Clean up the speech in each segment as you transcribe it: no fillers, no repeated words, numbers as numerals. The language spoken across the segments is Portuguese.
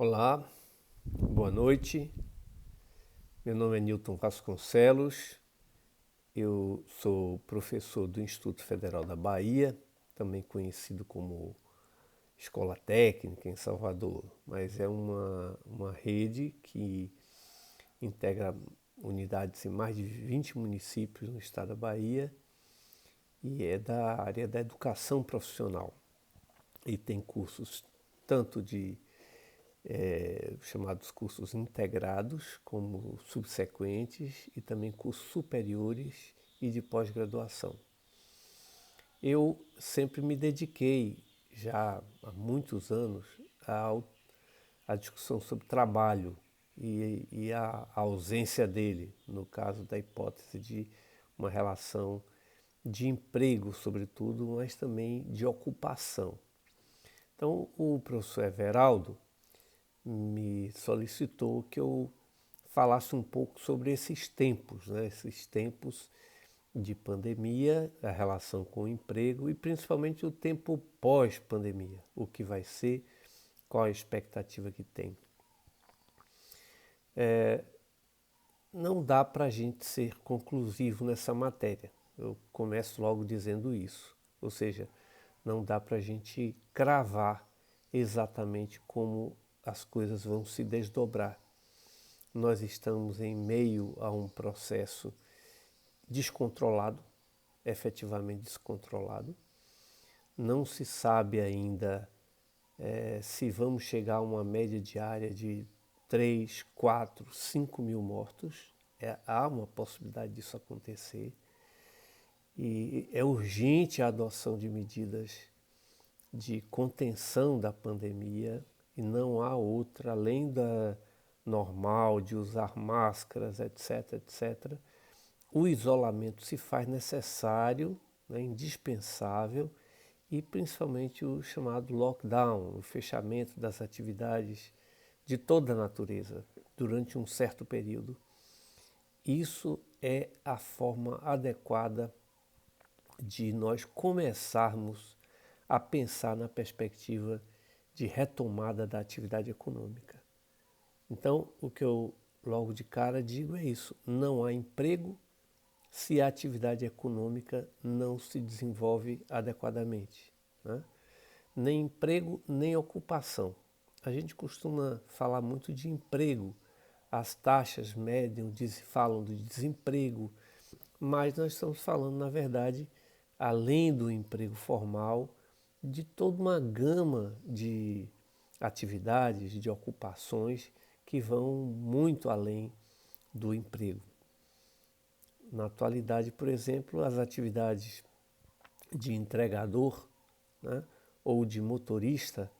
Olá, boa noite. Meu nome é Newton Vasconcelos. Eu sou professor do Instituto Federal da Bahia, também conhecido como Escola Técnica em Salvador, mas é uma rede que integra unidades em mais de 20 municípios no estado da Bahia e é da área da educação profissional. E tem cursos tanto de chamados cursos integrados, como subsequentes, e também cursos superiores e de pós-graduação. Eu sempre me dediquei, já há muitos anos, à discussão sobre trabalho e a ausência dele, no caso da hipótese de uma relação de emprego, sobretudo, mas também de ocupação. Então, o professor Everaldo me solicitou que eu falasse um pouco sobre esses tempos, né? Esses tempos de pandemia, a relação com o emprego e principalmente o tempo pós-pandemia, o que vai ser, qual a expectativa que tem. Não dá para a gente ser conclusivo nessa matéria. Eu começo logo dizendo isso. Ou seja, não dá para a gente cravar exatamente como as coisas vão se desdobrar. Nós estamos em meio a um processo descontrolado, efetivamente descontrolado. Não se sabe ainda se vamos chegar a uma média diária de 3, 4, 5 mil mortos. Há uma possibilidade disso acontecer. E é urgente a adoção de medidas de contenção da pandemia e não há outra além da normal de usar máscaras, etc, etc. O isolamento se faz necessário, né, indispensável, e principalmente o chamado lockdown, o fechamento das atividades de toda a natureza durante um certo período. Isso é a forma adequada de nós começarmos a pensar na perspectiva de retomada da atividade econômica. Então, o que eu logo de cara digo é isso: não há emprego se a atividade econômica não se desenvolve adequadamente, né? Nem emprego, nem ocupação. A gente costuma falar muito de emprego, as taxas médias falam de desemprego, mas nós estamos falando, na verdade, além do emprego formal, de toda uma gama de atividades, de ocupações que vão muito além do emprego. Na atualidade, por exemplo, as atividades de entregador, né, ou de motorista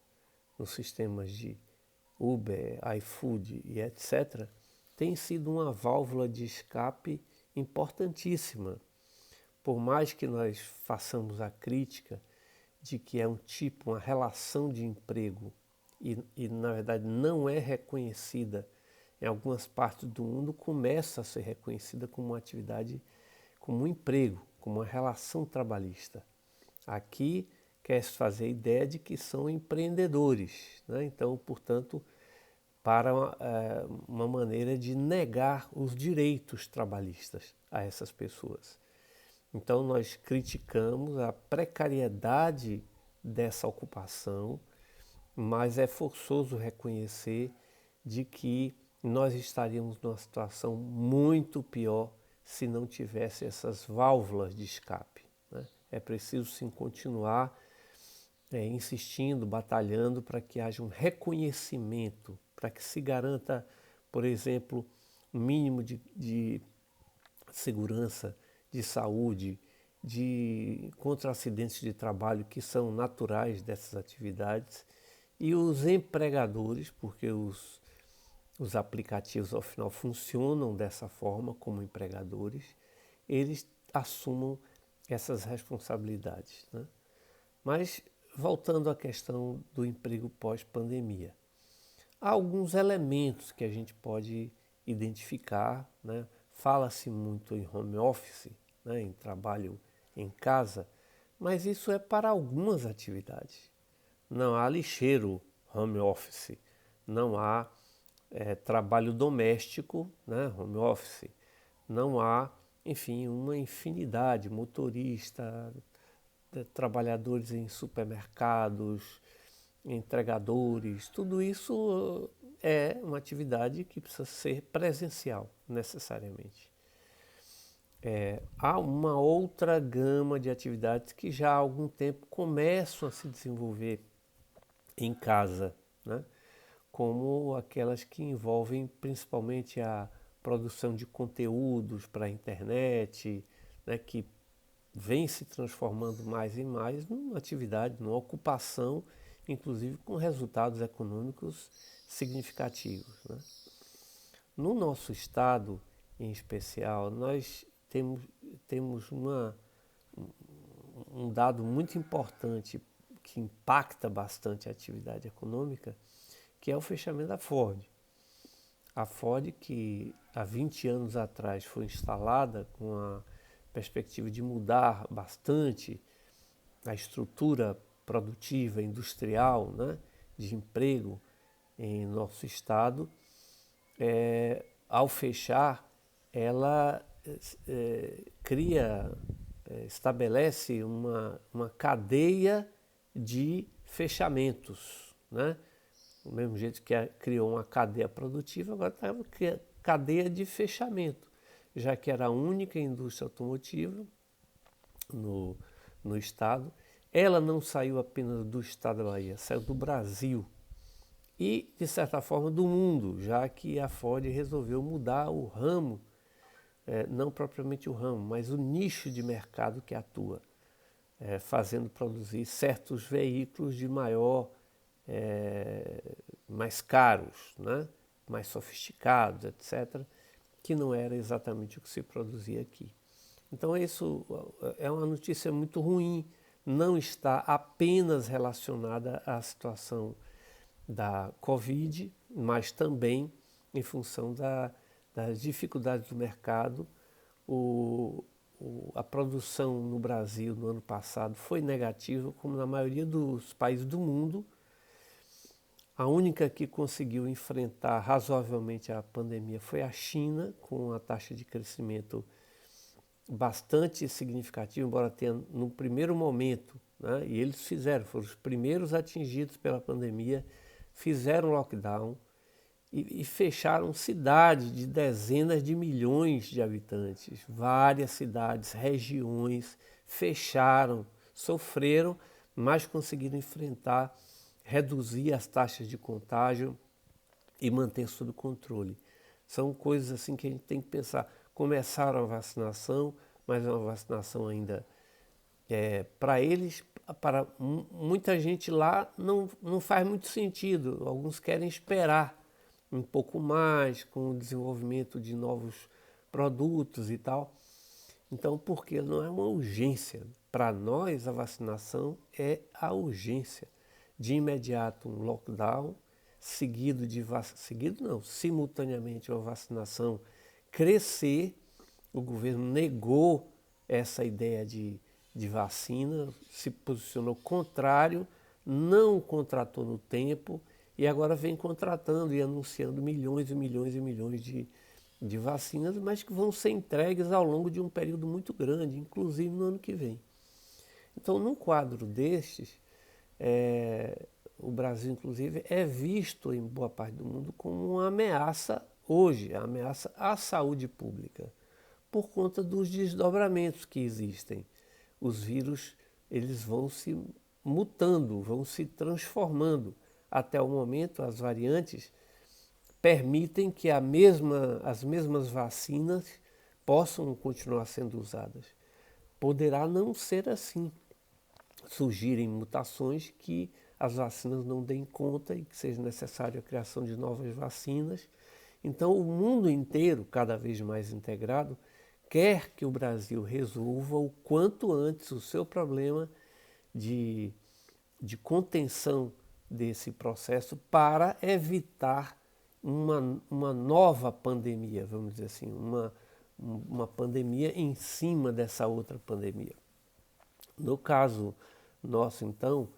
nos sistemas de Uber, iFood e etc., tem sido uma válvula de escape importantíssima. Por mais que nós façamos a crítica de que é um tipo, uma relação de emprego e na verdade não é reconhecida em algumas partes do mundo, começa a ser reconhecida como uma atividade, como um emprego, como uma relação trabalhista. Aqui quer-se fazer a ideia de que são empreendedores, né? Então, portanto, para uma maneira de negar os direitos trabalhistas a essas pessoas. Então, nós criticamos a precariedade dessa ocupação, mas é forçoso reconhecer de que nós estaríamos numa situação muito pior se não tivesse essas válvulas de escape, né? É preciso sim continuar insistindo, batalhando para que haja um reconhecimento, para que se garanta, por exemplo, um mínimo de segurança, de saúde, contra acidentes de trabalho que são naturais dessas atividades, e os empregadores, porque os aplicativos ao final funcionam dessa forma como empregadores, eles assumam essas responsabilidades, né? Mas voltando à questão do emprego pós-pandemia, há alguns elementos que a gente pode identificar, né? Fala-se muito em home office, né? Em trabalho em casa, mas isso é para algumas atividades. Não há lixeiro home office, não há trabalho doméstico, né, home office, não há, enfim, uma infinidade, motorista, trabalhadores em supermercados, entregadores, tudo isso é uma atividade que precisa ser presencial, necessariamente. Há uma outra gama de atividades que já há algum tempo começam a se desenvolver em casa, né? Como aquelas que envolvem principalmente a produção de conteúdos para a internet, né? Que vem se transformando mais e mais numa atividade, numa ocupação, inclusive com resultados econômicos significativos, né? No nosso estado, em especial, nós temos um dado muito importante que impacta bastante a atividade econômica, que é o fechamento da Ford. A Ford, que há 20 anos atrás foi instalada com a perspectiva de mudar bastante a estrutura produtiva, industrial, né, de emprego em nosso estado, ao fechar, ela estabelece uma cadeia de fechamentos, né? Do mesmo jeito que criou uma cadeia produtiva, agora está uma cadeia de fechamento, já que era a única indústria automotiva no, no estado. Ela não saiu apenas do estado da Bahia, saiu do Brasil e, de certa forma, do mundo, já que a Ford resolveu mudar o ramo, não propriamente o ramo, mas o nicho de mercado que atua, fazendo produzir certos veículos de mais caros, né? Mais sofisticados, etc., que não era exatamente o que se produzia aqui. Então isso é uma notícia muito ruim, não está apenas relacionada à situação da Covid, mas também em função das dificuldades do mercado. A produção no Brasil no ano passado foi negativa, como na maioria dos países do mundo. A única que conseguiu enfrentar razoavelmente a pandemia foi a China, com a taxa de crescimento bastante significativa, embora tenha no primeiro momento, né, e eles foram os primeiros atingidos pela pandemia, fizeram lockdown e fecharam cidades de dezenas de milhões de habitantes. Várias cidades, regiões fecharam, sofreram, mas conseguiram enfrentar, reduzir as taxas de contágio e manter sob controle. São coisas assim que a gente tem que pensar. Começaram a vacinação, mas é uma vacinação ainda para eles, para muita gente lá não faz muito sentido. Alguns querem esperar um pouco mais com o desenvolvimento de novos produtos e tal. Então, porque não é uma urgência. Para nós, a vacinação é a urgência. De imediato, um lockdown, simultaneamente uma vacinação crescer. O governo negou essa ideia de vacina, se posicionou contrário, não contratou no tempo e agora vem contratando e anunciando milhões e milhões e milhões de vacinas, mas que vão ser entregues ao longo de um período muito grande, inclusive no ano que vem. Então, num quadro destes, o Brasil, inclusive, é visto em boa parte do mundo como uma ameaça hoje, a ameaça à saúde pública, por conta dos desdobramentos que existem. Os vírus, eles vão se mutando, vão se transformando. Até o momento, as variantes permitem que as mesmas vacinas possam continuar sendo usadas. Poderá não ser assim. Surgirem mutações que as vacinas não deem conta e que seja necessária a criação de novas vacinas. Então, o mundo inteiro, cada vez mais integrado, quer que o Brasil resolva o quanto antes o seu problema de contenção desse processo para evitar uma nova pandemia, vamos dizer assim, uma pandemia em cima dessa outra pandemia. No caso nosso, então,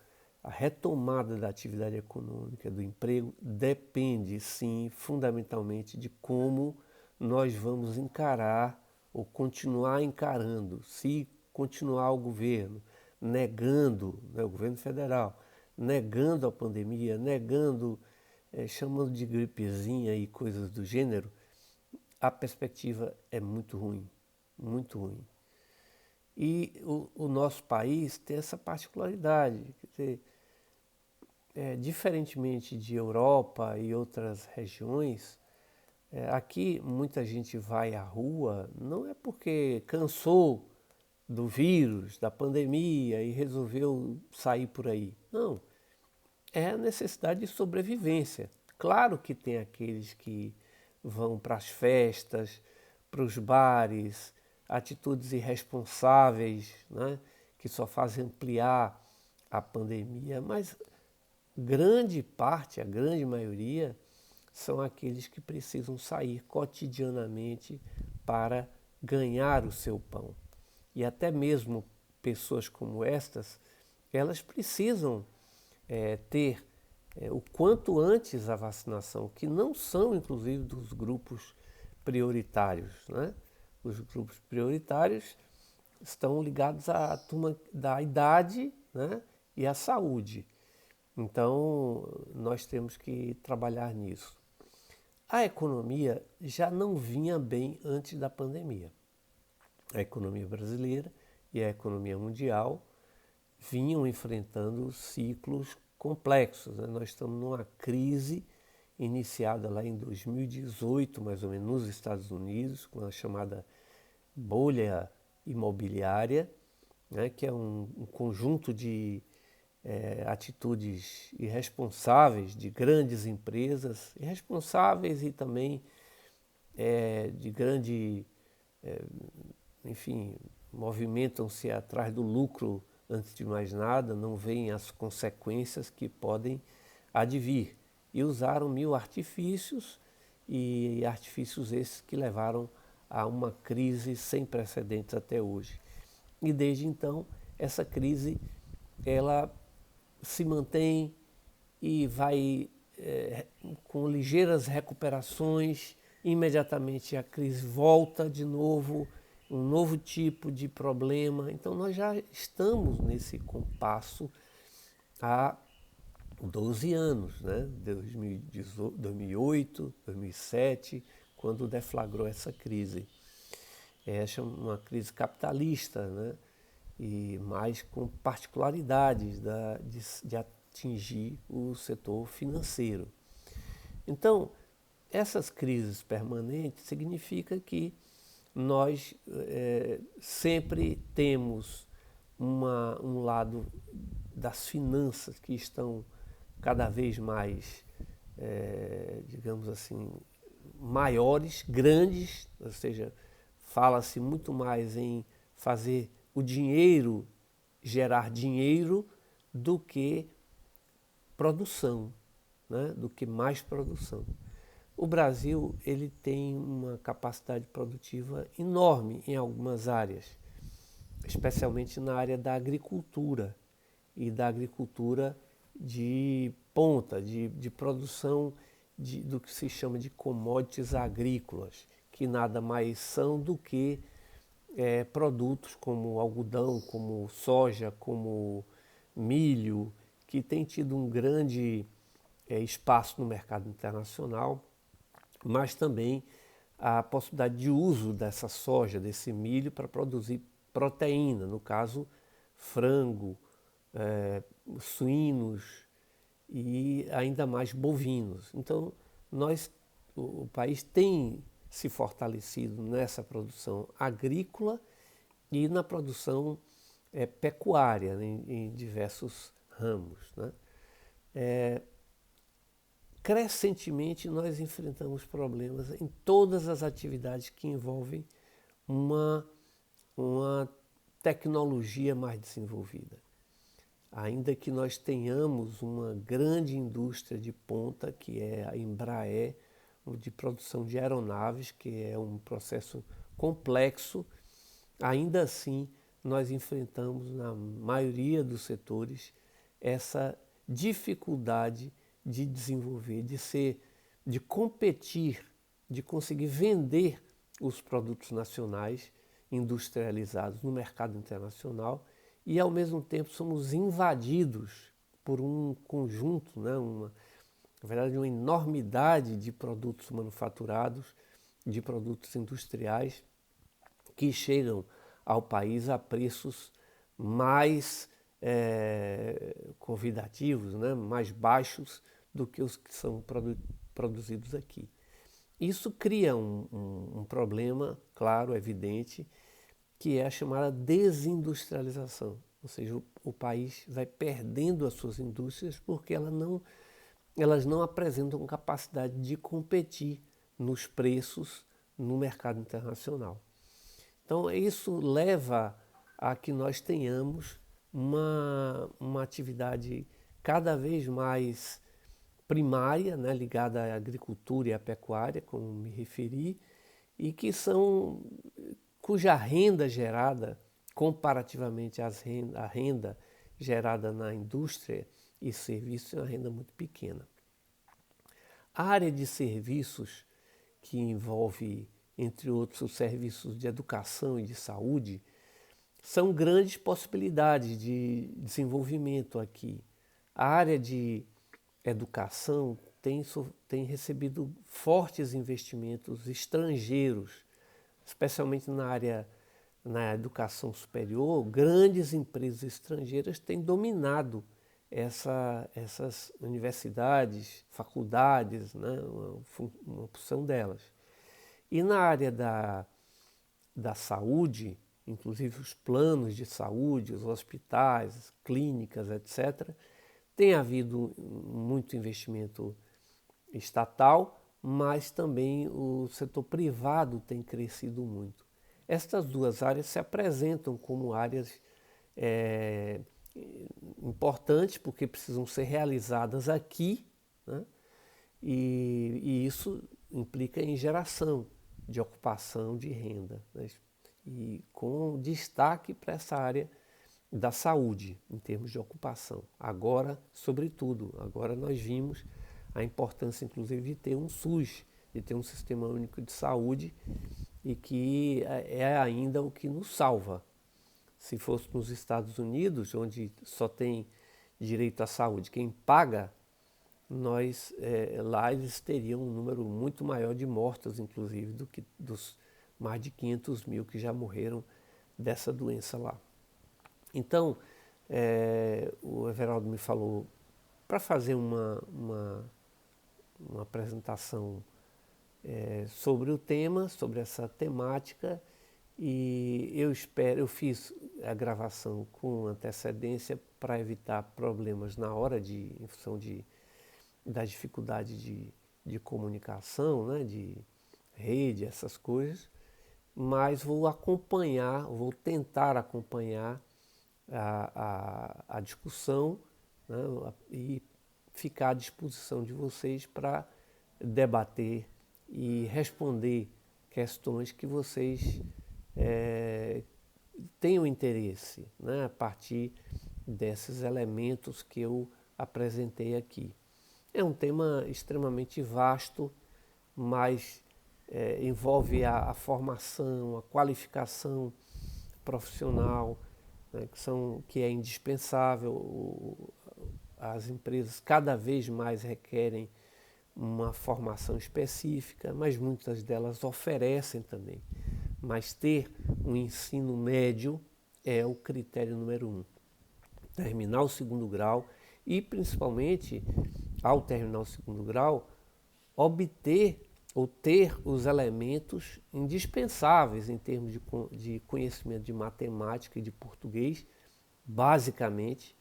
a retomada da atividade econômica, do emprego, depende, sim, fundamentalmente de como nós vamos encarar ou continuar encarando, se continuar o governo negando, né, o governo federal, negando a pandemia, negando, chamando de gripezinha e coisas do gênero, a perspectiva é muito ruim, muito ruim. E o nosso país tem essa particularidade, quer dizer, diferentemente de Europa e outras regiões, aqui muita gente vai à rua não é porque cansou do vírus, da pandemia e resolveu sair por aí. Não, é a necessidade de sobrevivência. Claro que tem aqueles que vão para as festas, para os bares, atitudes irresponsáveis, né, que só fazem ampliar a pandemia, mas grande parte, a grande maioria, são aqueles que precisam sair cotidianamente para ganhar o seu pão. E até mesmo pessoas como estas, elas precisam ter o quanto antes a vacinação, que não são inclusive dos grupos prioritários, né? Os grupos prioritários estão ligados à turma da idade, né, e à saúde. Então, nós temos que trabalhar nisso. A economia já não vinha bem antes da pandemia. A economia brasileira e a economia mundial vinham enfrentando ciclos complexos, né? Nós estamos numa crise iniciada lá em 2018, mais ou menos, nos Estados Unidos, com a chamada bolha imobiliária, né? Que é um conjunto de atitudes irresponsáveis de grandes empresas, irresponsáveis e também de grande, enfim, movimentam-se atrás do lucro antes de mais nada, não veem as consequências que podem advir. E usaram mil artifícios, e artifícios esses que levaram a uma crise sem precedentes até hoje. E desde então, essa crise, ela se mantém e vai com ligeiras recuperações, imediatamente a crise volta de novo, um novo tipo de problema. Então nós já estamos nesse compasso há 12 anos, né? 2008, 2007, quando deflagrou essa crise. É uma crise capitalista, né? E mais com particularidades de atingir o setor financeiro. Então, essas crises permanentes significa que nós sempre temos um lado das finanças que estão cada vez mais, digamos assim, maiores, grandes, ou seja, fala-se muito mais em fazer o dinheiro gerar dinheiro do que produção, né? Do que mais produção. O Brasil ele tem uma capacidade produtiva enorme em algumas áreas, especialmente na área da agricultura e da agricultura de ponta, de produção do que se chama de commodities agrícolas, que nada mais são do que produtos como algodão, como soja, como milho, que tem tido um grande espaço no mercado internacional, mas também a possibilidade de uso dessa soja, desse milho, para produzir proteína, no caso, frango, suínos e ainda mais bovinos. Então, o país tem se fortalecido nessa produção agrícola e na produção pecuária, né, em diversos ramos, né? Crescentemente nós enfrentamos problemas em todas as atividades que envolvem uma tecnologia mais desenvolvida. Ainda que nós tenhamos uma grande indústria de ponta, que é a Embraer, de produção de aeronaves, que é um processo complexo, ainda assim nós enfrentamos, na maioria dos setores, essa dificuldade de desenvolver, de competir, de conseguir vender os produtos nacionais industrializados no mercado internacional e, ao mesmo tempo, somos invadidos por um conjunto, né, na verdade, uma enormidade de produtos manufaturados, de produtos industriais que chegam ao país a preços mais convidativos, né, mais baixos do que os que são produzidos aqui. Isso cria um problema, claro, evidente, que é a chamada desindustrialização. Ou seja, o país vai perdendo as suas indústrias porque elas não apresentam capacidade de competir nos preços no mercado internacional. Então, isso leva a que nós tenhamos uma atividade cada vez mais primária, né, ligada à agricultura e à pecuária, como me referi, e cuja renda gerada, comparativamente à renda gerada na indústria e serviços, é uma renda muito pequena. A área de serviços, que envolve, entre outros, os serviços de educação e de saúde, são grandes possibilidades de desenvolvimento aqui. A área de educação tem recebido fortes investimentos estrangeiros, especialmente na educação superior. Grandes empresas estrangeiras têm dominado essas universidades, faculdades, né, uma porção delas. E na área da saúde, inclusive os planos de saúde, os hospitais, clínicas, etc., tem havido muito investimento estatal, mas também o setor privado tem crescido muito. Estas duas áreas se apresentam como áreas importantes, porque precisam ser realizadas aqui, né? E isso implica em geração de ocupação de renda, né? E com destaque para essa área da saúde, em termos de ocupação. Agora, sobretudo, agora nós vimos a importância, inclusive, de ter um SUS, de ter um Sistema Único de Saúde, e que é ainda o que nos salva. Se fosse nos Estados Unidos, onde só tem direito à saúde quem paga, lá eles teriam um número muito maior de mortos, inclusive, do que dos mais de 500 mil que já morreram dessa doença lá. Então, o Everaldo me falou para fazer uma apresentação sobre o tema, sobre essa temática, e eu fiz a gravação com antecedência para evitar problemas na hora em função da dificuldade de comunicação, né, de rede, essas coisas, mas vou tentar acompanhar a discussão, né, e ficar à disposição de vocês para debater e responder questões que vocês tenham interesse, né, a partir desses elementos que eu apresentei aqui. É um tema extremamente vasto, mas envolve a formação, a qualificação profissional, né, que é indispensável. As empresas cada vez mais requerem uma formação específica, mas muitas delas oferecem também. Mas ter um ensino médio é o critério número 1. Terminar o segundo grau e, principalmente, ao terminar o segundo grau, obter ou ter os elementos indispensáveis em termos de conhecimento de matemática e de português. Basicamente,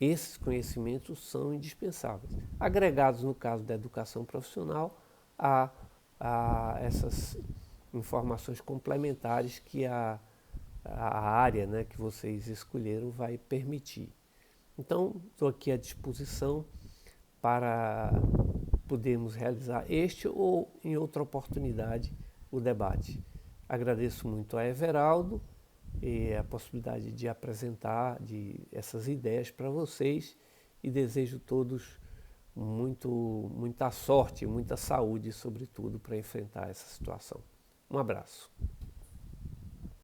esses conhecimentos são indispensáveis. Agregados, no caso da educação profissional, a essas informações complementares que a área, né, que vocês escolheram vai permitir. Então, estou aqui à disposição para podermos realizar este ou, em outra oportunidade, o debate. Agradeço muito a Everaldo a possibilidade de apresentar essas ideias para vocês e desejo todos muita sorte, muita saúde, sobretudo, para enfrentar essa situação. Um abraço.